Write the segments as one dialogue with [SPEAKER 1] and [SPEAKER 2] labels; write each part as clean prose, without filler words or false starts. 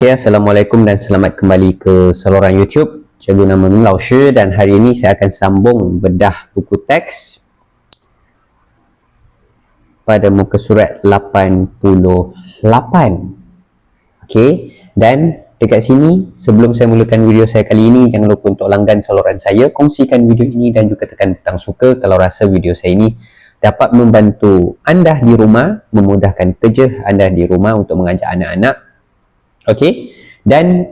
[SPEAKER 1] Okay, Assalamualaikum dan selamat kembali ke saluran YouTube. Cikgu nama Min Lao Shi dan hari ini saya akan sambung bedah buku teks pada muka surat 88. Okay, dan dekat sini sebelum saya mulakan video saya kali ini, jangan lupa untuk langgan saluran saya, kongsikan video ini dan juga tekan butang suka kalau rasa video saya ini dapat membantu anda di rumah, memudahkan kerja anda di rumah untuk mengajar anak-anak. Okey, dan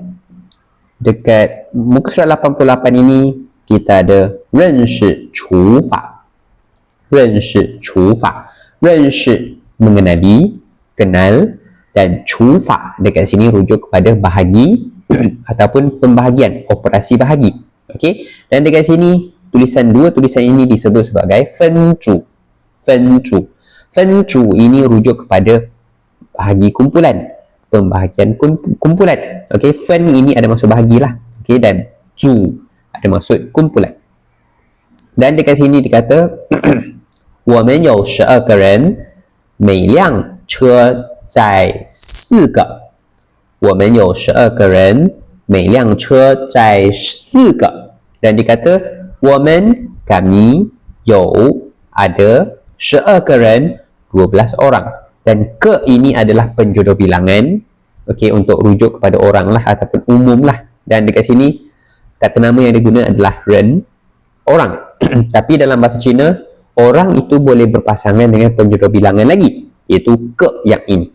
[SPEAKER 1] dekat muka surat 88 ini kita ada 认识除法 认识除法 认识 mengenali, kenal, dan 除法 dekat sini rujuk kepada bahagi ataupun pembahagian, operasi bahagi. Okey, dan dekat sini dua tulisan ini disebut sebagai 分组 分组 分组 ini rujuk kepada bahagi kumpulan, pembahagian kumpulan. Okey, fen ini ada maksud bahagilah. Okey, dan zu ada maksud kumpulan. Dan dekat sini dikata 我们有12个人，每辆车载4个。我们有12个人，每辆车载4个。Dan dikata 我们 kami 有 ada 12个人 12 orang. Dan ke ini adalah penjodoh bilangan, okey, untuk rujuk kepada orang lah ataupun umum lah. Dan dekat sini kata nama yang diguna adalah ren, orang. Tapi dalam bahasa Cina, orang itu boleh berpasangan dengan penjodoh bilangan lagi, iaitu ke yang ini.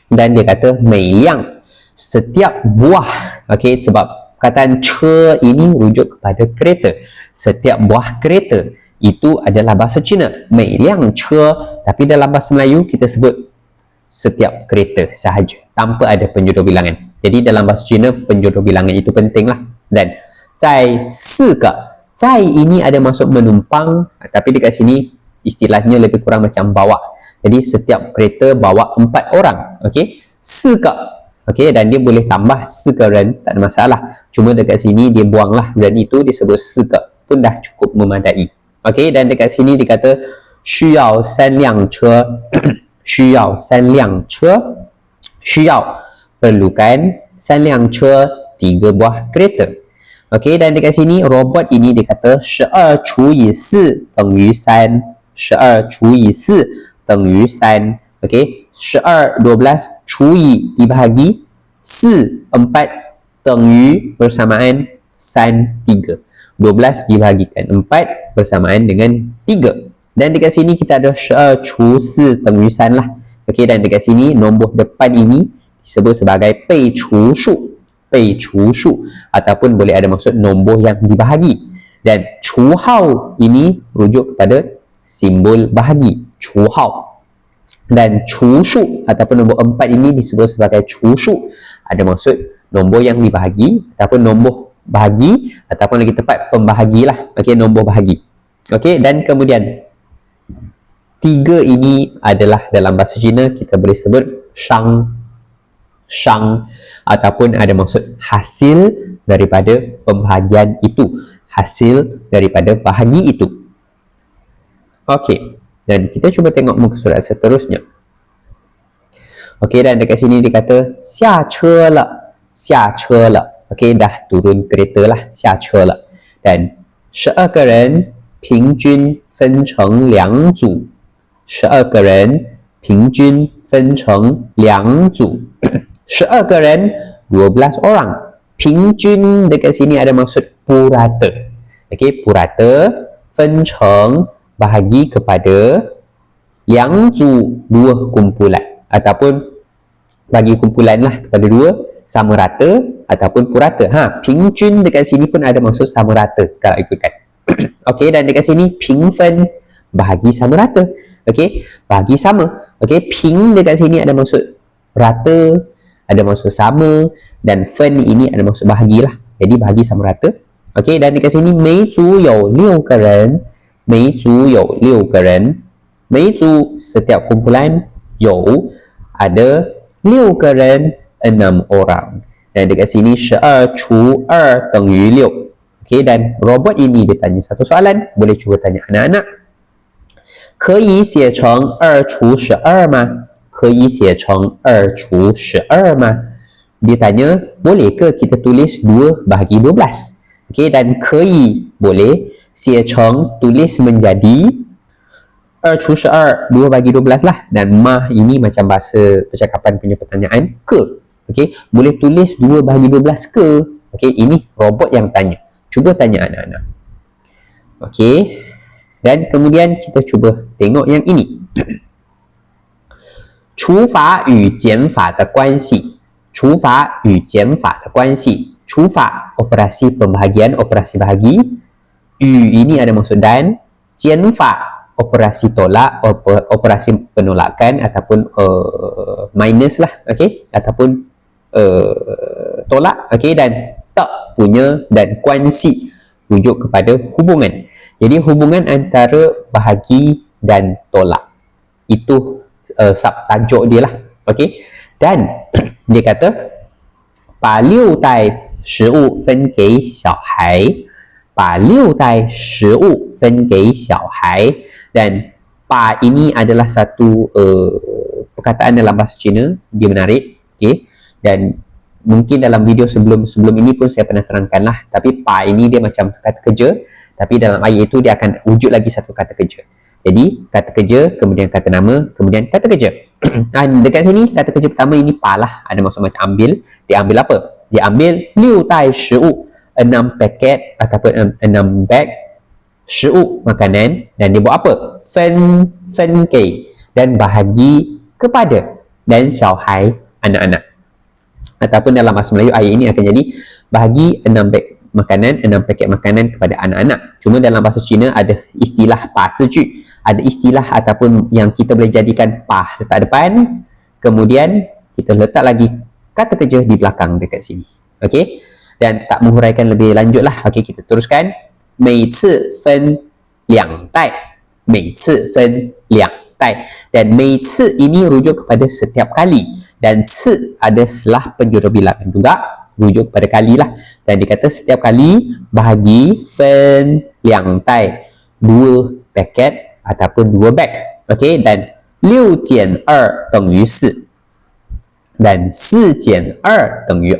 [SPEAKER 1] Dan dia kata mei liang, setiap buah. Okey, sebab kataan che ini rujuk kepada kereta. Setiap buah kereta itu adalah bahasa Cina, mei liang che, tapi dalam bahasa Melayu kita sebut setiap kereta sahaja tanpa ada penjodoh bilangan. Jadi dalam bahasa Cina penjodoh bilangan itu pentinglah. Dan zai 4个, zai ini ada maksud menumpang, tapi dekat sini istilahnya lebih kurang macam bawa. Jadi setiap kereta bawa 4 orang. Okey, 4个. Okey, dan dia boleh tambah 4个人, tak ada masalah. Cuma dekat sini dia buanglah ren itu, disebut 4个 pun dah cukup memadai. Okey, dan dekat sini dikata 需要3辆车需要3辆车需要 perlukan 3辆车 3 buah kereta. Okey, dan dekat sini robot ini dikata 12除以4等于3 12除以4等于3. Okey, 12 12 除以dibahagi 4 4 等于bersamaan 3 3. 12 dibahagikan 4 bersamaan dengan 3. Dan dekat sini kita ada 12除4等于3 lah. Okey, dan dekat sini nombor depan ini disebut sebagai 被除数 被除数, ataupun boleh ada maksud nombor yang dibahagi. Dan 除号 ini rujuk kepada simbol bahagi, 除号. Dan 除数 ataupun nombor 4 ini disebut sebagai 除数, ada maksud nombor yang dibahagi ataupun nombor bahagi, ataupun lagi tepat pembahagilah. Okey, nombor bahagi. Okey, dan kemudian 3 ini adalah dalam bahasa Cina kita boleh sebut shang, shang, ataupun ada maksud hasil daripada pembahagian itu, hasil daripada bahagi itu. Okey, dan kita cuba tengok muka surat seterusnya. Okey, dan dekat sini dikata 下车了 下车了. Okey, dah turun kereta lah, 下车了. Dan 12个人平均分成2组12个人平均分成2组12个人 12 orang. 平均 dekat sini ada maksud purata. Okey, purata, 分成 bahagi kepada 2组 2 kumpulan, ataupun bagi kumpulan lah kepada 2 sama rata ataupun purata. Ping jun dekat sini pun ada maksud sama rata kalau ikutkan. Okey, dan dekat sini ping fen, bahagi sama rata. Okey, bahagi sama. Okey, ping dekat sini ada maksud rata, ada maksud sama, dan fen ini ada maksud bahagilah. Jadi bahagi sama rata. Okey, dan dekat sini 每组有6个人 每组有6个人 每组 setiap kumpulan 有 ada 6个人 6 orang. Dan dekat sini 12除2等于6. Okey, dan robot ini dia tanya satu soalan, boleh cuba tanya anak-anak. 可以写成2除12吗？可以写成2除12吗？ dia tanya, boleh ke kita tulis 2 bahagi 12? Okey, dan kei boleh, xie cheng tulis menjadi 2 除以2, 2 bagi 12 lah. Dan mah ini macam bahasa percakapan punya pertanyaan, ke. Okey, boleh tulis 2 bahagi 12 ke? Okey, ini robot yang tanya. Cuba tanya anak-anak. Okey, dan kemudian kita cuba tengok yang ini. 除法与减法的关系，除法与减法的关系，除法 operasi pembahagian, operasi bahagi, yu ini ada maksud dan, 减法 operasi tolak, operasi penolakan ataupun minus lah, okey, ataupun tolak, okey, dan tak punya, dan kuansi rujuk kepada hubungan. Jadi hubungan antara bahagi dan tolak itu subtajuk dia lah, okey. Dan dia kata 把6袋食物分给小孩，把6袋食物分给小孩. Dan pa ini adalah satu perkataan dalam bahasa Cina, dia menarik, okey. Dan mungkin dalam video sebelum ini pun saya pernah terangkan lah, tapi pa ini dia macam kata kerja, tapi dalam ayat itu dia akan wujud lagi satu kata kerja. Jadi kata kerja, kemudian kata nama, kemudian kata kerja. Dekat sini kata kerja pertama ini pa lah, ada maksud macam ambil. Dia ambil apa? Dia ambil 6 袋食物, 6 paket ataupun 6 bag 食物 makanan, dan dia buat apa? 分给, dan bahagi kepada, dan 小孩 anak-anak. Ataupun dalam bahasa Melayu ayat ini akan jadi bahagi 6 beg makanan, 6 paket makanan kepada anak-anak. Cuma dalam bahasa Cina ada istilah pa ziju, ada istilah ataupun yang kita boleh jadikan pa letak depan, kemudian kita letak lagi kata kerja di belakang dekat sini. Okey, dan tak menghuraikan lebih lanjut lah. Okey, kita teruskan. 每次分2袋, 每次分2袋, dan 每次 ini rujuk kepada setiap kali, dan ci adalah penjuru bilangan juga, rujuk kepada kali lah. Dan dikata setiap kali bahagi 分2袋, 2 paket ataupun 2 bag. Okey, dan 6减2等于4, dan 4减2等于2,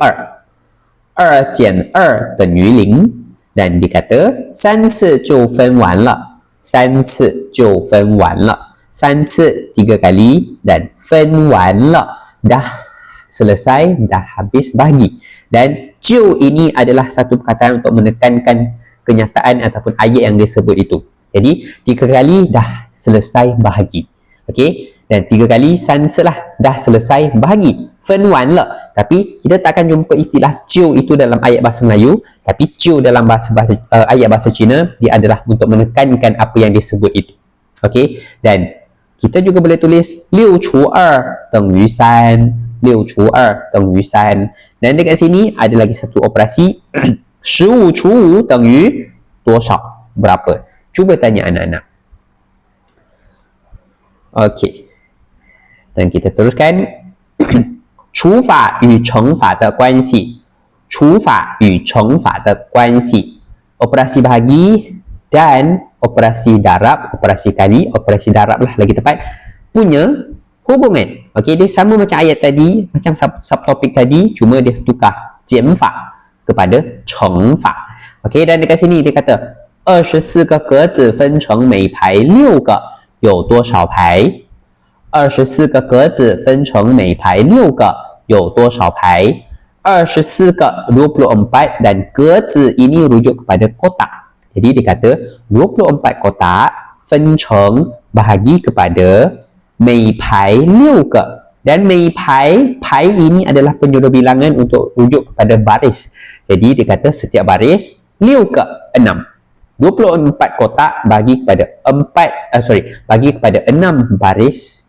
[SPEAKER 1] 2减2等于0. Dan dikata 3次就分完了, 3次就分完了, 3次 3 kali, dan 分完了 dah selesai, dah habis bahagi. Dan 就 ini adalah satu perkataan untuk menekankan kenyataan ataupun ayat yang disebut itu. Jadi 3 kali dah selesai bahagi. Okey, dan 3 kali 3次 lah dah selesai bahagi, 分完了. Tapi kita tak akan jumpa istilah 就 itu dalam ayat bahasa Melayu, tapi 就 dalam ayat bahasa Cina dia adalah untuk menekankan apa yang disebut itu. Okey, dan kita juga boleh tulis 6除2等于3, 6除2等于3. Dan dekat sini ada lagi satu operasi 15除5等于多少, berapa. Cuba tanya anak-anak. Okey, dan kita teruskan. 除法与乘法的关系，除法与乘法的关系, operasi bahagi dan operasi darab, operasi kali, operasi darab lah lagi tepat, punya hubungan. Okey, dia sama macam ayat tadi, macam subtopik tadi, cuma dia tukar 减法 kepada 乘法. Okey, dan dekat sini dia kata 24个格子分成每排6个，有多少排？24个格子分成每排6个，有多少排？24个 24 dan 格子 ini rujuk kepada kotak. Jadi dia kata 24 kotak 分成 bahagi kepada 每排6个, dan 每排 pai ini adalah penjuru bilangan untuk rujuk kepada baris. Jadi dia kata setiap baris 6 ke 6. 24 kotak bagi kepada bagi kepada 6 baris.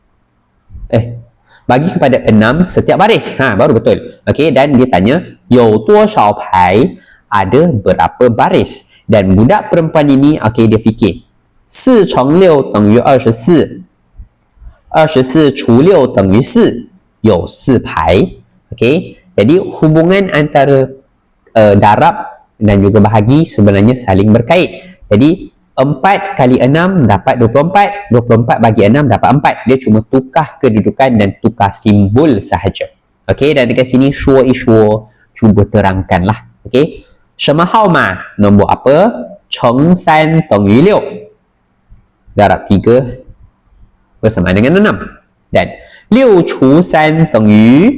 [SPEAKER 1] Bagi kepada 6 setiap baris. Baru betul. Okey, dan dia tanya 有多少排, ada berapa baris. Dan budak perempuan ini, okey, dia fikir 4乘6等于24, 24除6等于4, 有4排. Okey, jadi hubungan antara darab dan juga bahagi sebenarnya saling berkait. Jadi 4 kali 6 dapat 24, 24 bagi 6 dapat 4. Dia cuma tukar kedudukan dan tukar simbol sahaja. Okey, dan dekat sini 说一说 cuba terangkanlah. Okey. 什么号码 nombor apa? 乘3等于6. Darab 3 bersama dengan 6. Dan 6除3等于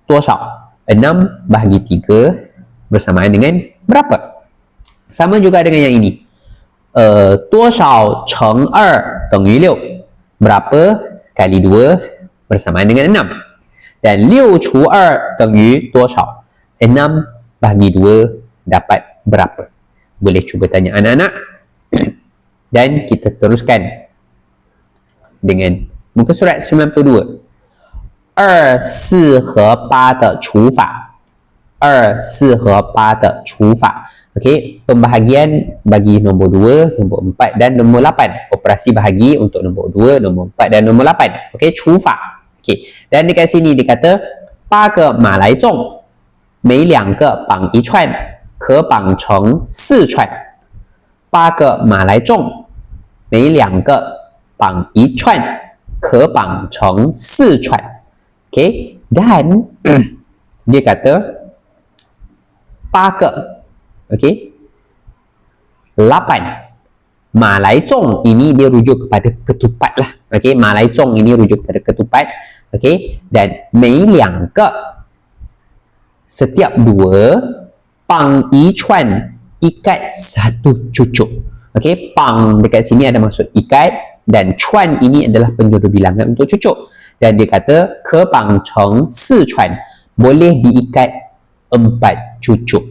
[SPEAKER 1] 多少? 6 bahagi 3 bersamaan dengan berapa? Sama juga dengan yang ini. 多少乘2等于6? Berapa kali 2 bersamaan dengan 6? Dan 6除2等于多少? 6 bahagi 2 dapat berapa? Boleh cuba tanya anak-anak. Dan kita teruskan dengan muka surat 92. 2、4和8的除法。2、4和8的除法. Okey, pembahagian bagi nombor 2, nombor 4 dan nombor 8. Operasi bahagi untuk nombor 2, nombor 4 dan nombor 8. Okey, 除法. Okey, dan dekat sini dia kata 8个马来粽，每2个绑1串，可绑成4串。8个马来粽，每2个绑1串，可绑成4串. Okey, dan dia kata 8个, okey, 8. Malai Cong ini dia rujuk kepada ketupat lah. Okey, Malai Cong ini rujuk kepada ketupat. Okey, dan mei liang ke, setiap 2, pang yi chuan, ikat satu cucuk. Okey, pang dekat sini ada maksud ikat, dan chuan ini adalah penjuru bilangan untuk cucuk. Dan dia kata ke pang cheng 4 chuan, boleh diikat 4 cucuk.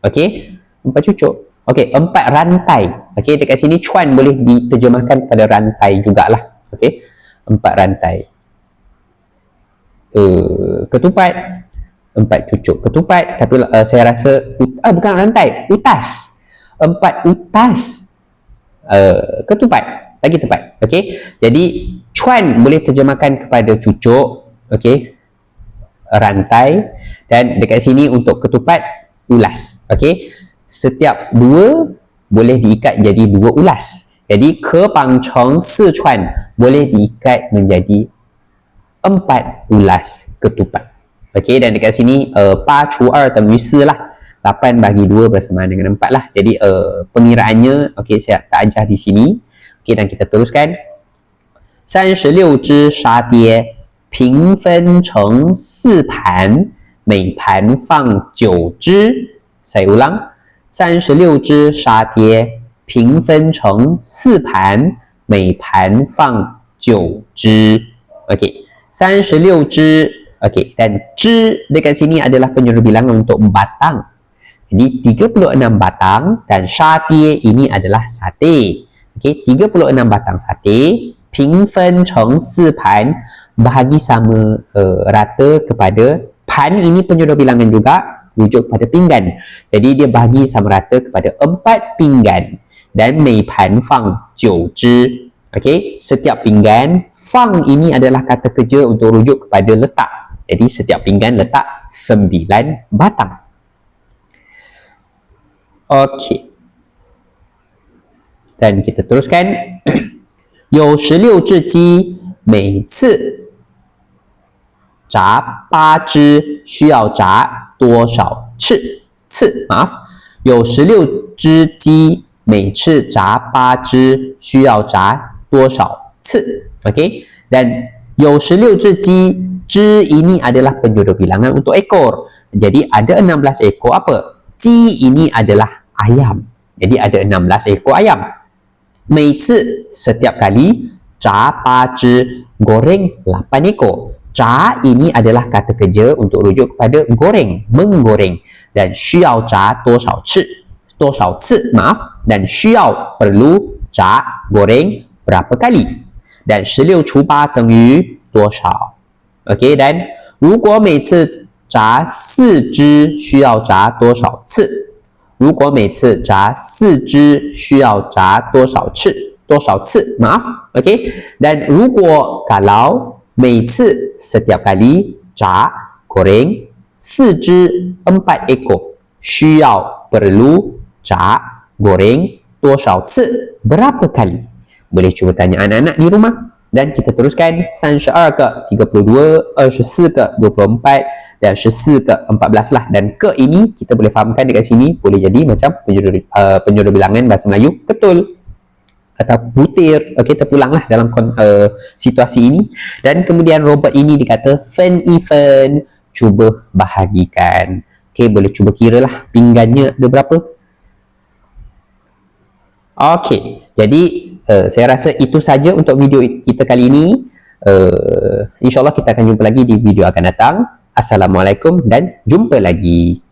[SPEAKER 1] Okey, 4 cucuk. Okey, 4 rantai. Okey, dekat sini cuan boleh diterjemahkan pada rantai jugalah. Okey, 4 rantai. Ketupat, 4 cucuk ketupat. Tapi saya rasa bukan rantai, utas. 4 utas ketupat. Lagi tepat. Okey, jadi cuan boleh terjemahkan kepada cucuk. Okey, rantai. Dan dekat sini untuk ketupat, ulas. Okey, setiap 2 boleh diikat jadi 2 ulas. Jadi ke pang cheng 4 chuan boleh diikat menjadi 4 ulas ketupat. Okey, dan dekat sini 8 除2等于4 lah. 8 bagi 2 bersamaan dengan 4 lah. Jadi pengiraannya okey, saya tak ajar di sini. Okey, dan kita teruskan. 36只沙爹平分成4盘，每盘放9只。Saya ulang. 36只沙爹平分成4盘，每盘放9只. Okey, 36只. Okey, dan 只 dekat sini adalah penjuru bilangan untuk batang. Jadi 36 batang dan sate ini adalah sate. Okey, 36 batang sate, 平分成4盘, bahagi sama rata kepada pan ini penjuru bilangan juga. Rujuk pada pinggan. Jadi dia bahagi sama rata kepada 4 pinggan. Dan mei pan fang 9 只. Okey, setiap pinggan, fang ini adalah kata kerja untuk rujuk kepada letak. Jadi setiap pinggan letak 9 batang. Okey. Dan kita teruskan. 有16只鸡，每次炸8只，需要炸多少次？maaf， 有16只鸡，每次炸8只，需要炸多少次？ Okey, dan 有16只鸡, 只 ini adalah penjodoh bilangan untuk ekor. Jadi ada 16 ekor apa? Ji ini adalah ayam. Jadi ada 16 ekor ayam. 每次 setiap kali, 炸8只, goreng 8 ekor. 炸 ini adalah kata kerja untuk rujuk kepada goreng, menggoreng. Dan 需要炸多少次? 多少次, maaf. Dan 需要 perlu, 炸 goreng berapa kali? Dan 16除8等于多少? Okey, dan 如果每次炸4只需要炸多少次？如果每次炸4只需要炸多少次？多少次 maaf, okey. Dan 如果 kalau 每次 setiap kali 炸 goreng 4只 4 ekor 需要 perlu 炸 goreng 多少次 berapa kali? Boleh cuba tanya anak-anak di rumah. Dan kita teruskan 32 ke 32, 14 ke 24 dan 14 ke 14 lah. Dan ke ini kita boleh fahamkan dekat sini boleh jadi macam penjuru bilangan bahasa Melayu ketul atau butir. Okey, terpulang lah dalam situasi ini. Dan kemudian robot ini dikata fen even, cuba bahagikan. Okey, boleh cuba kira lah pinggannya ada berapa. Okey, jadi saya rasa itu saja untuk video kita kali ini. InsyaAllah kita akan jumpa lagi di video akan datang. Assalamualaikum dan jumpa lagi.